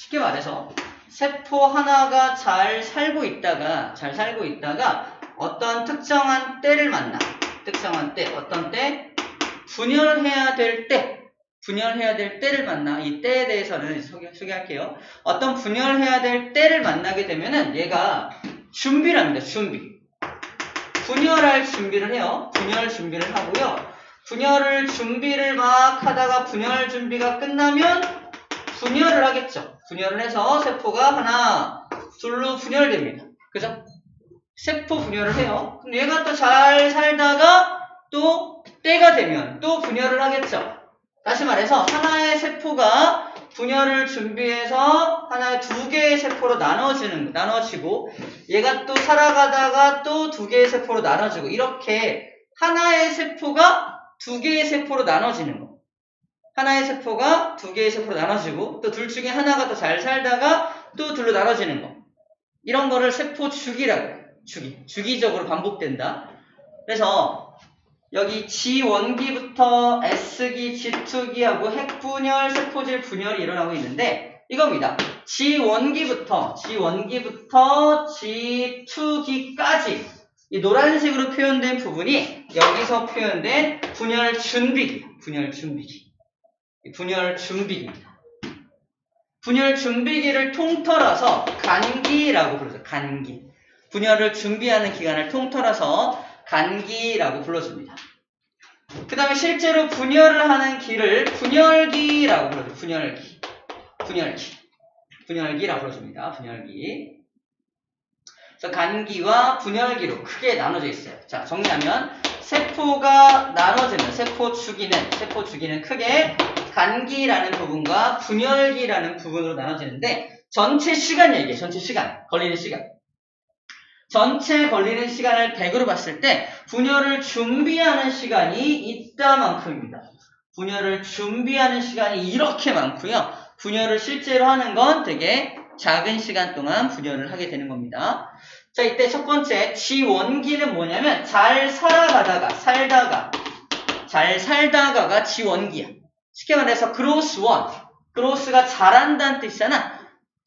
쉽게 말해서 세포 하나가 잘 살고 있다가 어떤 특정한 때를 만나. 특정한 때, 어떤 때? 분열해야 될 때를 만나. 이 때에 대해서는 소개할게요. 어떤 분열해야 될 때를 만나게 되면은 얘가 준비를 합니다. 분열할 준비를 해요. 분열 준비를 하고요. 분열을 준비를 막 하다가 분열 준비가 끝나면 분열을 하겠죠. 분열을 해서 세포가 하나, 둘로 분열됩니다. 그죠? 세포 분열을 해요. 근데 얘가 또 잘 살다가 또 때가 되면 또 분열을 하겠죠. 다시 말해서 하나의 세포가 분열을 준비해서 하나의 두 개의 세포로 나눠지고 얘가 또 살아가다가 또 두 개의 세포로 나눠지고 이렇게 하나의 세포가 두 개의 세포로 나눠지는 거. 하나의 세포가 두 개의 세포로 나눠지고 또 둘 중에 하나가 또 잘 살다가 또 둘로 나눠지는 거. 이런 거를 세포 주기라고 해요. 주기적으로 반복된다. 그래서 여기 G1기부터 S기, G2기하고 핵분열, 세포질 분열이 일어나고 있는데 이겁니다. G1기부터 G2기까지 이 노란색으로 표현된 부분이 여기서 표현된 분열 준비기입니다. 분열 준비기를 통틀어서 간기라고 부르죠. 간기. 분열을 준비하는 기간을 통틀어서 간기라고 불러줍니다. 그 다음에 실제로 분열을 하는 기를 분열기라고 불러줘요. 분열기라고 불러줍니다. 분열기. 그래서 간기와 분열기로 크게 나눠져 있어요. 자, 정리하면 세포가 나눠지면 세포 주기는 크게 간기라는 부분과 분열기라는 부분으로 나눠지는데 전체 시간 얘기예요. 전체 걸리는 시간을 100으로 봤을 때 분열을 준비하는 시간이 이따만큼입니다. 분열을 준비하는 시간이 이렇게 많고요. 분열을 실제로 하는 건 되게 작은 시간 동안 분열을 하게 되는 겁니다. 자, 이때 첫 번째 G1기는 뭐냐면 잘 살다가가 G1기야. 쉽게 말해서 그로스가 잘한다는 뜻이잖아.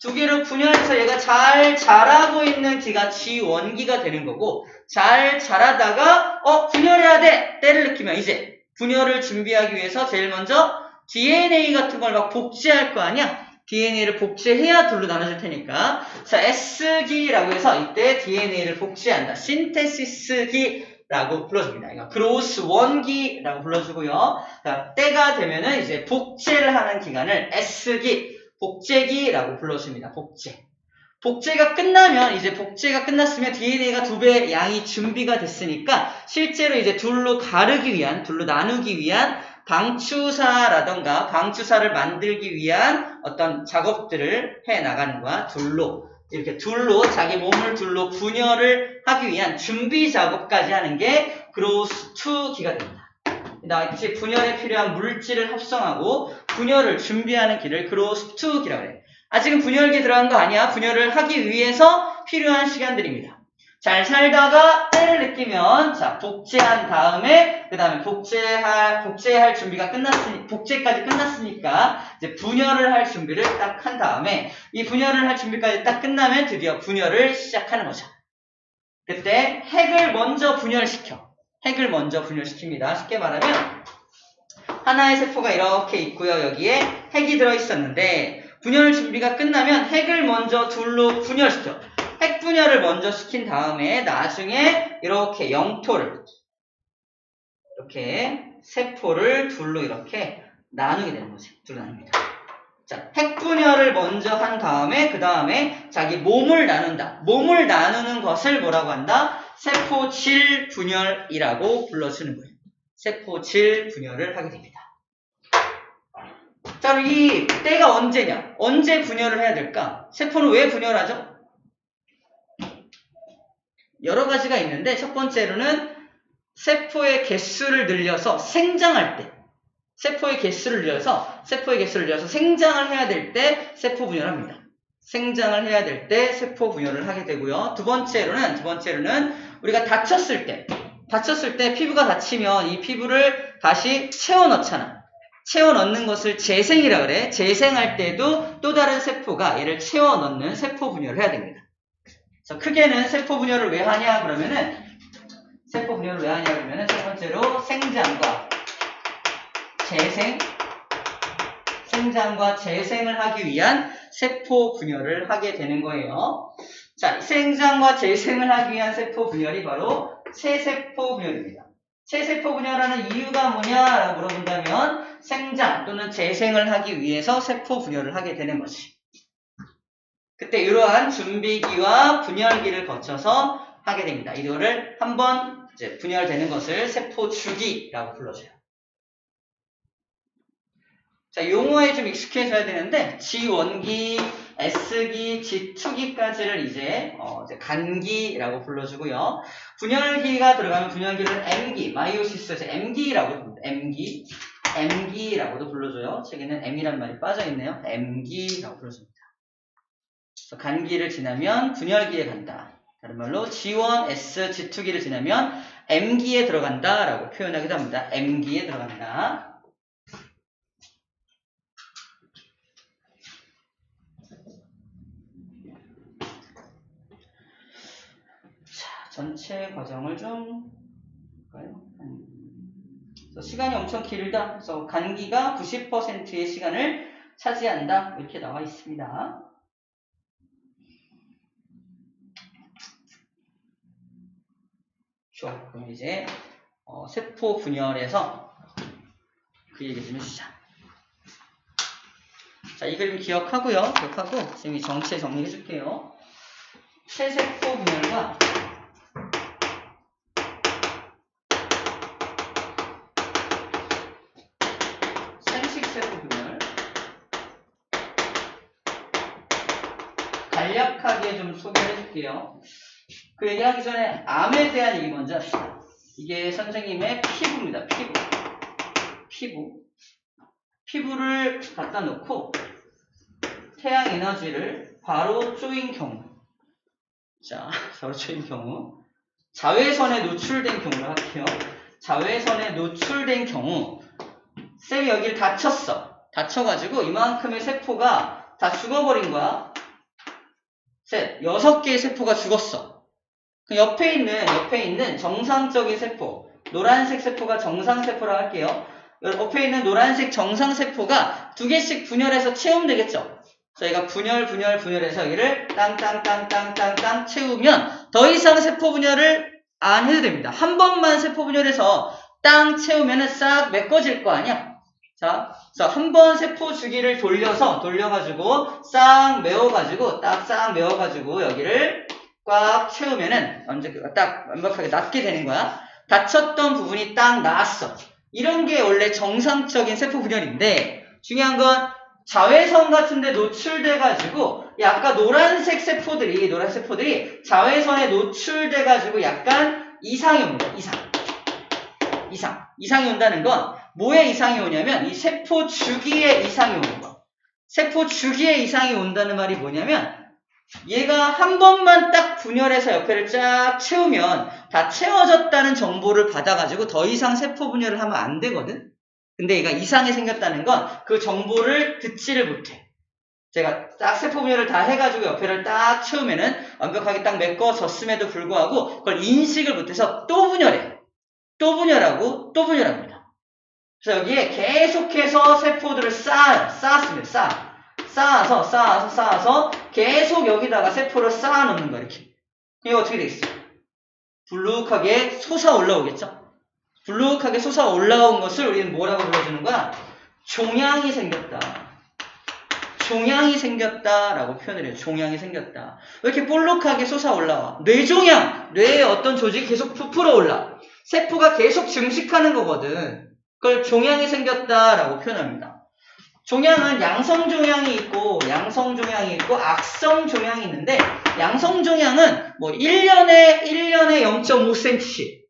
두 개로 분열해서 얘가 잘 자라고 있는 기가 G1기가 되는 거고 잘 자라다가 분열해야 돼! 때를 느끼면 이제 분열을 준비하기 위해서 제일 먼저 DNA 같은 걸 막 복제할 거 아니야? DNA를 복제해야 둘로 나눠질 테니까 자, S기라고 해서 이때 DNA를 복제한다. 신테시스기라고 불러줍니다. 이거 그로스 1기라고 불러주고요. 자, 때가 되면은 이제 복제를 하는 기간을 S기 복제기라고 불러줍니다. 복제가 끝나면 이제 복제가 끝났으면 DNA가 2배 양이 준비가 됐으니까 실제로 이제 둘로 나누기 위한 방추사라던가 방추사를 만들기 위한 어떤 작업들을 해 나가는 거야. 자기 몸을 둘로 분열을 하기 위한 준비 작업까지 하는 게 그로스 2기가 됩니다. 이제 분열에 필요한 물질을 합성하고 분열을 준비하는 기를 그로스 2기라고 해요. 아직은 분열기에 들어간 거 아니야. 분열을 하기 위해서 필요한 시간들입니다. 잘 살다가 때를 느끼면 자, 복제한 다음에 그 다음에 복제할 준비가 복제까지 끝났으니까 이제 분열을 할 준비를 딱 한 다음에 이 분열을 할 준비까지 딱 끝나면 드디어 분열을 시작하는 거죠. 그때 핵을 먼저 분열시킵니다. 쉽게 말하면 하나의 세포가 이렇게 있고요. 여기에 핵이 들어있었는데 분열 준비가 끝나면 핵을 먼저 둘로 분열시켜. 핵 분열을 먼저 시킨 다음에 나중에 이렇게 영토를 이렇게 세포를 둘로 이렇게 나누게 되는 거지. 둘로 나눕니다. 자, 핵 분열을 먼저 한 다음에 그 다음에 자기 몸을 나눈다. 몸을 나누는 것을 뭐라고 한다? 세포질 분열이라고 불러주는 거예요. 세포질 분열을 하게 됩니다. 자, 이 때가 언제냐? 언제 분열을 해야 될까? 세포는 왜 분열하죠? 여러 가지가 있는데 첫 번째로는 세포의 개수를 늘려서 생장할 때 세포의 개수를 늘려서 생장을 해야 될 때 세포 분열을 합니다. 생장을 해야 될 때 세포 분열을 하게 되고요. 두 번째로는 우리가 다쳤을 때 피부가 다치면 이 피부를 다시 채워 넣잖아. 채워 넣는 것을 재생이라 그래. 재생할 때도 또 다른 세포가 얘를 채워 넣는 세포 분열을 해야 됩니다. 그래서 크게는 세포 분열을 왜 하냐 그러면은 첫 번째로 생장과 재생을 하기 위한 세포 분열을 하게 되는 거예요. 자, 생장과 재생을 하기 위한 세포 분열이 바로 체세포 분열입니다. 체세포 분열하는 이유가 뭐냐라고 물어본다면 생장 또는 재생을 하기 위해서 세포 분열을 하게 되는 것이. 그때 이러한 준비기와 분열기를 거쳐서 하게 됩니다. 이거를 한번 이제 분열되는 것을 세포 주기라고 불러줘요. 자, 용어에 좀 익숙해져야 되는데 G1기, S기, G2기까지를 이제 간기라고 불러주고요. 분열기가 들어가면 분열기를 M기, 마이오시스에서 M기라고 부릅니다. M기라고도 불러줘요. 책에는 M이란 말이 빠져있네요. M기라고 불러줍니다. 그래서 간기를 지나면 분열기에 간다. 다른 말로 G1, S, G2기를 지나면 M기에 들어간다 라고 표현하기도 합니다. M기에 들어간다. 자, 전체 과정을 좀 볼까요? 시간이 엄청 길다. 그래서 간기가 90%의 시간을 차지한다. 이렇게 나와 있습니다. 좋아. 그럼 이제 세포 분열에서 그 얘기 좀 해주자. 자, 이 그림 기억하고요. 기억하고 선생님이 정체 정리해줄게요. 체세포 분열과 생식세포 분열 간략하게 좀 소개해줄게요. 그 얘기하기 전에 암에 대한 얘기 먼저 합시다. 이게 선생님의 피부입니다. 피부를 갖다 놓고 태양 에너지를 바로 쪼인 경우, 자외선에 노출된 경우를 할게요. 자외선에 노출된 경우 쌤이 여기를 다쳐가지고 이만큼의 세포가 다 죽어버린 거야. 셋, 6개의 세포가 죽었어. 옆에 있는 정상적인 세포, 노란색 세포가 정상세포라고 할게요. 옆에 있는 노란색 정상세포가 2개씩 분열해서 채우면 저희가 분열해서 여기를 땅땅땅땅땅땅 채우면 더 이상 세포 분열을 안 해도 됩니다. 한 번만 세포 분열해서 땅 채우면은 싹 메꿔질 거 아니야? 자, 그래서 한 번 세포 주기를 돌려가지고 싹 메워가지고 여기를 꽉 채우면은 딱 완벽하게 낫게 되는 거야. 다쳤던 부분이 딱 나았어. 이런 게 원래 정상적인 세포 분열인데 중요한 건 자외선 같은데 노출돼가지고 아까 노란색 세포들이 자외선에 노출돼가지고 약간 이상이 옵니다. 이상이 온다는 건 뭐에 이상이 오냐면 이 세포 주기에 이상이 오는 거야. 세포 주기에 이상이 온다는 말이 뭐냐면 얘가 한 번만 딱 분열해서 옆에를 쫙 채우면 다 채워졌다는 정보를 받아가지고 더 이상 세포 분열을 하면 안 되거든? 근데 얘가 이상이 생겼다는 건 그 정보를 듣지를 못해. 제가 딱 세포 분열을 다 해가지고 옆에를 딱 채우면은 완벽하게 딱 메꿔졌음에도 불구하고 그걸 인식을 못해서 또 분열하고 또 분열합니다. 그래서 여기에 계속해서 세포들을 쌓았습니다. 쌓아서 계속 여기다가 세포를 쌓아놓는 거야. 이렇게. 이거 어떻게 되겠어요? 불룩하게 솟아올라오겠죠? 불룩하게 솟아올라온 것을 우리는 뭐라고 불러주는 거야? 종양이 생겼다라고 표현을 해요. 종양이 생겼다. 왜 이렇게 볼록하게 솟아올라와? 뇌종양! 뇌에 어떤 조직이 계속 부풀어 올라. 세포가 계속 증식하는 거거든. 그걸 종양이 생겼다라고 표현합니다. 종양은 양성종양이 있고 악성종양이 있는데 양성종양은 뭐 1년에 0.5cm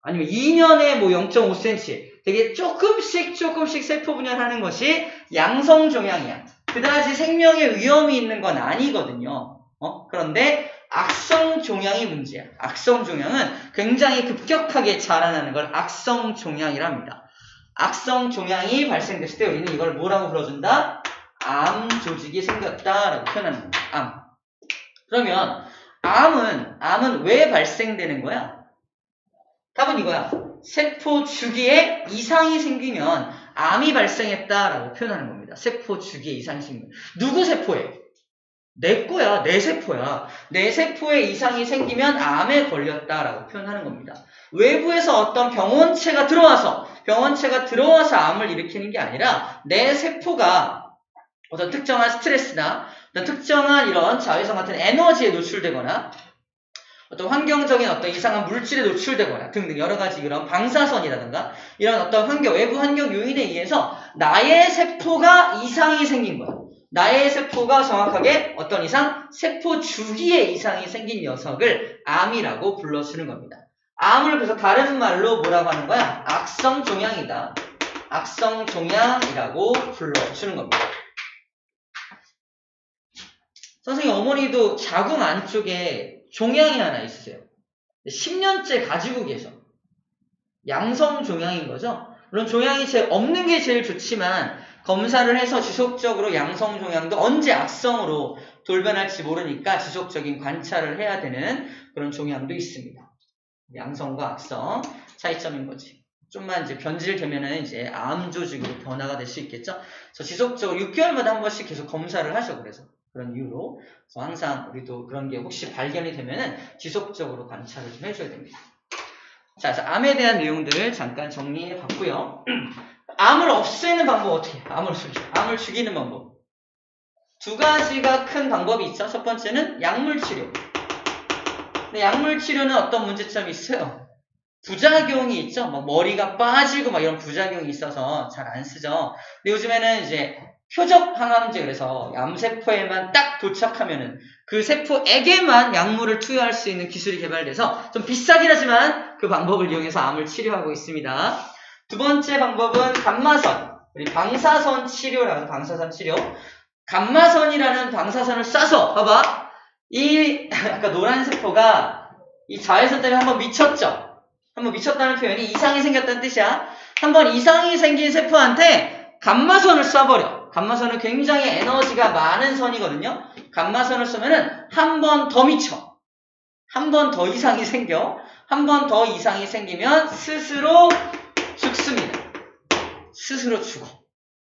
아니면 2년에 뭐 0.5cm 되게 조금씩 세포 분열하는 것이 양성종양이야. 그다지 생명에 위험이 있는 건 아니거든요. 그런데 악성종양이 문제야. 악성종양은 굉장히 급격하게 자라나는 걸 악성종양이라 합니다. 악성 종양이 발생됐을 때 우리는 이걸 뭐라고 불러준다? 암 조직이 생겼다라고 표현하는 겁니다. 암. 그러면 암은 왜 발생되는 거야? 답은 이거야. 세포 주기에 이상이 생기면 암이 발생했다라고 표현하는 겁니다. 세포 주기에 이상이 생기면. 누구 세포에? 내 거야. 내 세포야. 내 세포에 이상이 생기면 암에 걸렸다라고 표현하는 겁니다. 외부에서 어떤 병원체가 들어와서 암을 일으키는 게 아니라 내 세포가 어떤 특정한 스트레스나 어떤 특정한 이런 자외선 같은 에너지에 노출되거나 어떤 환경적인 어떤 이상한 물질에 노출되거나 등등 여러 가지 그런 방사선이라든가 이런 어떤 외부 환경 요인에 의해서 나의 세포가 이상이 생긴 거야. 나의 세포가 정확하게 어떤 이상? 세포 주기에 이상이 생긴 녀석을 암이라고 불러주는 겁니다. 암을 그래서 다른 말로 뭐라고 하는 거야? 악성종양이다. 악성종양이라고 불러주는 겁니다. 선생님, 어머니도 자궁 안쪽에 종양이 하나 있으세요. 10년째 가지고 계셔. 양성종양인 거죠. 물론 종양이 없는 게 제일 좋지만 검사를 해서 지속적으로 양성종양도 언제 악성으로 돌변할지 모르니까 지속적인 관찰을 해야 되는 그런 종양도 있습니다. 양성과 악성 차이점인 거지. 좀만 이제 변질되면은 이제 암 조직으로 변화가 될 수 있겠죠. 그래서 지속적으로 6개월마다 한 번씩 계속 검사를 하셔. 그래서 그런 이유로 그래서 항상 우리도 그런 게 혹시 발견이 되면은 지속적으로 관찰을 좀 해줘야 됩니다. 자, 그래서 암에 대한 내용들을 잠깐 정리해 봤고요. 암을 없애는 방법 어떻게 해요? 암을 죽이는 방법. 두 가지가 큰 방법이 있죠. 첫 번째는 약물치료. 근데 약물치료는 어떤 문제점이 있어요? 부작용이 있죠. 막 머리가 빠지고 막 이런 부작용이 있어서 잘 안 쓰죠. 근데 요즘에는 이제 표적 항암제, 그래서 암세포에만 딱 도착하면은 그 세포에게만 약물을 투여할 수 있는 기술이 개발돼서 좀 비싸긴 하지만 그 방법을 이용해서 암을 치료하고 있습니다. 두 번째 방법은 감마선, 우리 방사선 치료라는 방사선 치료. 감마선이라는 방사선을 쏴서 봐봐. 아까 노란 세포가 이 자외선 때문에 한번 미쳤죠. 한번 미쳤다는 표현이 이상이 생겼다는 뜻이야. 한번 이상이 생긴 세포한테 감마선을 쏴버려. 감마선은 굉장히 에너지가 많은 선이거든요. 감마선을 쏘면은 한 번 더 미쳐. 한 번 더 이상이 생겨. 한 번 더 이상이 생기면 스스로 죽습니다. 스스로 죽어.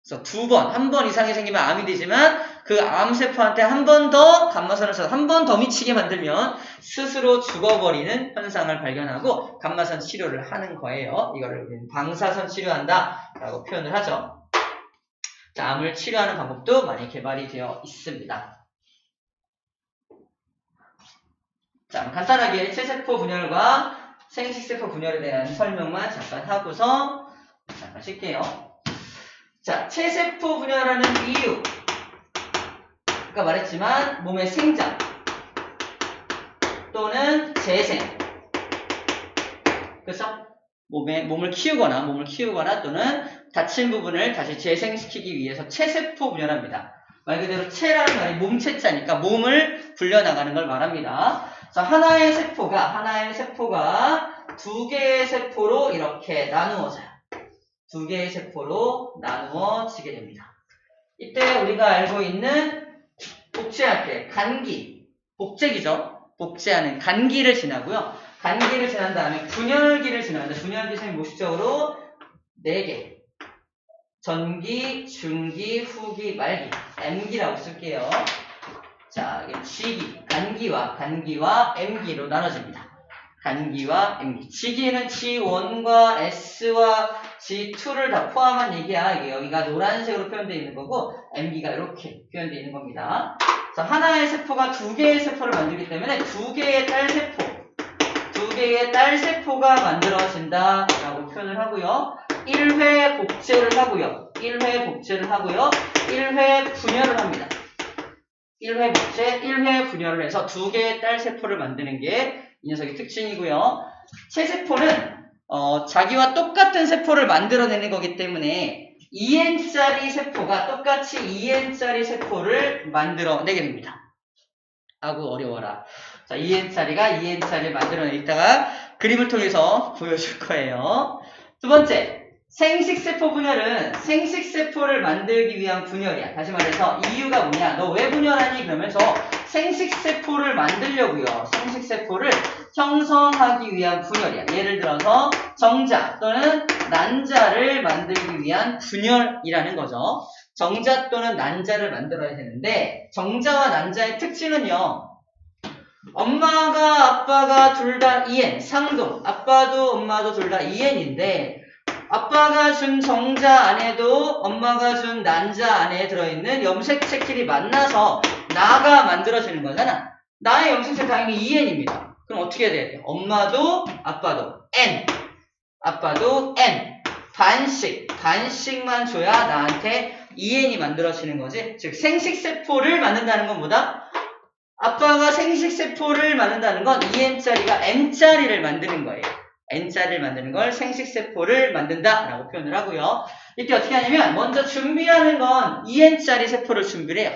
그래서 한 번 이상이 생기면 암이 되지만 그 암세포한테 한 번 더 감마선을 쏴서 한 번 더 미치게 만들면 스스로 죽어버리는 현상을 발견하고 감마선 치료를 하는 거예요. 이거를 우리는 방사선 치료한다 라고 표현을 하죠. 자, 암을 치료하는 방법도 많이 개발이 되어 있습니다. 자, 간단하게 체세포 분열과 생식세포 분열에 대한 설명만 잠깐 하고서 잠깐 쉴게요. 자, 체세포 분열하는 이유. 아까 말했지만 몸의 생장 또는 재생. 그래서 몸을 키우거나 또는 다친 부분을 다시 재생시키기 위해서 체세포 분열합니다. 말 그대로 체라는 말이 몸체자니까 몸을 불려나가는 걸 말합니다. 그래서 하나의 세포가 두 개의 세포로 이렇게 나누어져요. 두 개의 세포로 나누어지게 됩니다. 이때 우리가 알고 있는 복제할 때 복제기죠. 복제하는 간기를 지나고요. 간기를 지난 다음에 분열기를 지나는데 분열기 선생님 모식적으로 4개. 전기, 중기, 후기, 말기. M기라고 쓸게요. 자, G기, 간기와 M기로 나눠집니다. 간기와 M기. G기는 G1과 S와 G2를 다 포함한 얘기야. 이게 여기가 노란색으로 표현되어 있는 거고 M기가 이렇게 표현되어 있는 겁니다. 그래서 하나의 세포가 두 개의 세포를 만들기 때문에 두 개의 딸세포가 만들어진다라고 표현을 하고요. 1회 복제를 하고요. 1회 분열을 합니다. 1회 복제, 1회 분열을 해서 두 개의 딸세포를 만드는 게 이 녀석의 특징이고요. 체세포는 자기와 똑같은 세포를 만들어내는 거기 때문에 2N짜리 세포가 똑같이 2N짜리 세포를 만들어내게 됩니다. 아구 어려워라. 자, 2N짜리가 2N짜리를 만들어내. 이따가 그림을 통해서 보여줄 거예요. 두 번째, 생식세포 분열은 생식세포를 만들기 위한 분열이야. 다시 말해서 이유가 뭐냐? 너 왜 분열하니? 그러면서 생식세포를 만들려고요. 생식세포를 형성하기 위한 분열이야. 예를 들어서 정자 또는 난자를 만들기 위한 분열이라는 거죠. 정자 또는 난자를 만들어야 되는데 정자와 난자의 특징은요. 엄마가 아빠가 둘 다 EN, 상동. 아빠도 엄마도 둘 다 EN인데 아빠가 준 정자 안에도 엄마가 준 난자 안에 들어있는 염색체끼리 만나서 나가 만들어지는 거잖아. 나의 염색체 당연히 EN입니다. 그럼 어떻게 해야 돼요? 엄마도 아빠도 N, 아빠도 N. 반씩만 줘야 나한테 EN이 만들어지는 거지. 즉 생식세포를 만든다는 건 뭐다? 아빠가 생식세포를 만든다는 건 EN짜리가 N짜리를 만드는 거예요. N자를 만드는 걸 생식세포를 만든다 라고 표현을 하고요. 이때 어떻게 하냐면 먼저 준비하는 건 EN짜리 세포를 준비를 해요.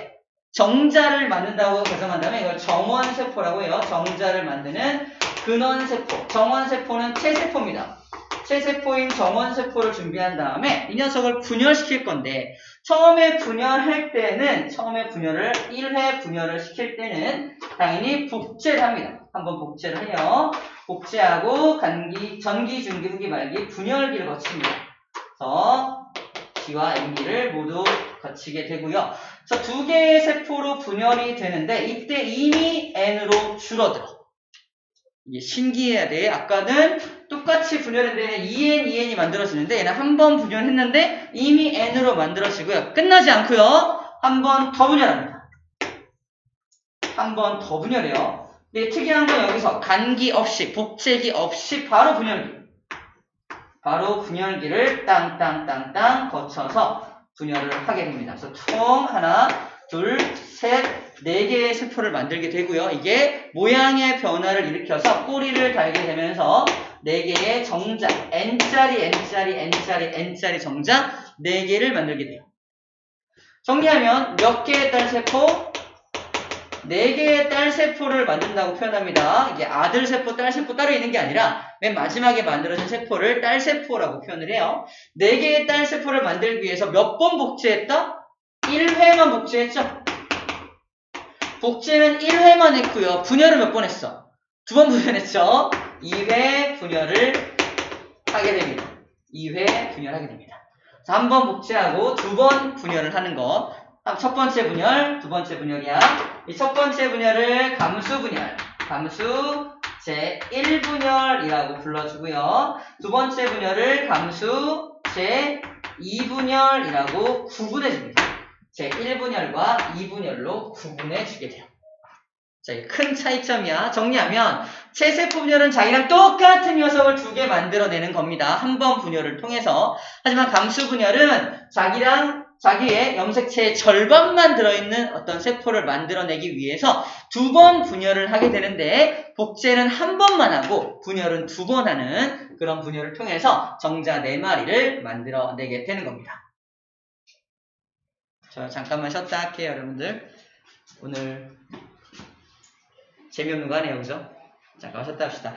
정자를 만든다고 가정한다면 이걸 정원세포라고 해요. 정자를 만드는 근원세포. 정원세포는 체세포입니다. 체세포인 정원세포를 준비한 다음에 이 녀석을 분열시킬 건데 처음에 분열을 1회 분열을 시킬 때는 당연히 복제를 합니다. 한번 복제를 해요. 복제하고 전기, 중기, 후기, 말기, 분열기를 거칩니다. 그래서 G와 N기를 모두 거치게 되고요. 그래서 두 개의 세포로 분열이 되는데 이때 이미 N으로 줄어들어. 이게 신기해야 돼. 아까는 똑같이 분열했는데 EN이 만들어지는데 얘는 한 번 분열했는데 이미 N으로 만들어지고요. 끝나지 않고요. 한 번 더 분열합니다. 한 번 더 분열해요. 근데 특이한 건 여기서 간기 없이, 복제기 없이 바로 분열기를 땅땅땅땅 거쳐서 분열을 하게 됩니다. 그래서 총 하나, 둘, 셋, 네 개의 세포를 만들게 되고요. 이게 모양의 변화를 일으켜서 꼬리를 달게 되면서 네 개의 정자, N짜리 정자 네 개를 만들게 돼요. 정리하면 몇 개의 딸세포? 4개의 딸세포를 만든다고 표현합니다. 이게 아들세포, 딸세포 따로 있는 게 아니라 맨 마지막에 만들어진 세포를 딸세포라고 표현을 해요. 4개의 딸세포를 만들기 위해서 몇 번 복제했다? 1회만 복제했죠? 복제는 1회만 했고요. 분열을 몇 번 했어? 2번 분열했죠? 2회 분열을 하게 됩니다. 2회 분열하게 됩니다. 한 번 복제하고 2번 분열을 하는 거. 첫 번째 분열, 두 번째 분열이야. 이 첫 번째 분열을 감수 분열, 감수 제1분열이라고 불러주고요. 두 번째 분열을 감수 제2분열이라고 구분해줍니다. 제1분열과 2분열로 구분해주게 돼요. 자, 이게 큰 차이점이야. 정리하면 체세포 분열은 자기랑 똑같은 녀석을 2개 만들어내는 겁니다. 한 번 분열을 통해서. 하지만 감수 분열은 자기의 염색체의 절반만 들어있는 어떤 세포를 만들어내기 위해서 2번 분열을 하게 되는데 복제는 한 번만 하고 분열은 2번 하는 그런 분열을 통해서 정자 4마리를 만들어내게 되는 겁니다. 저 잠깐만 쉬었다 할게요, 여러분들. 오늘 재미없는 거 하네요, 그죠? 잠깐 쉬었다 합시다.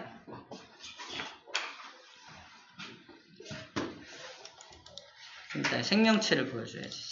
일단 생명체를 보여줘야지.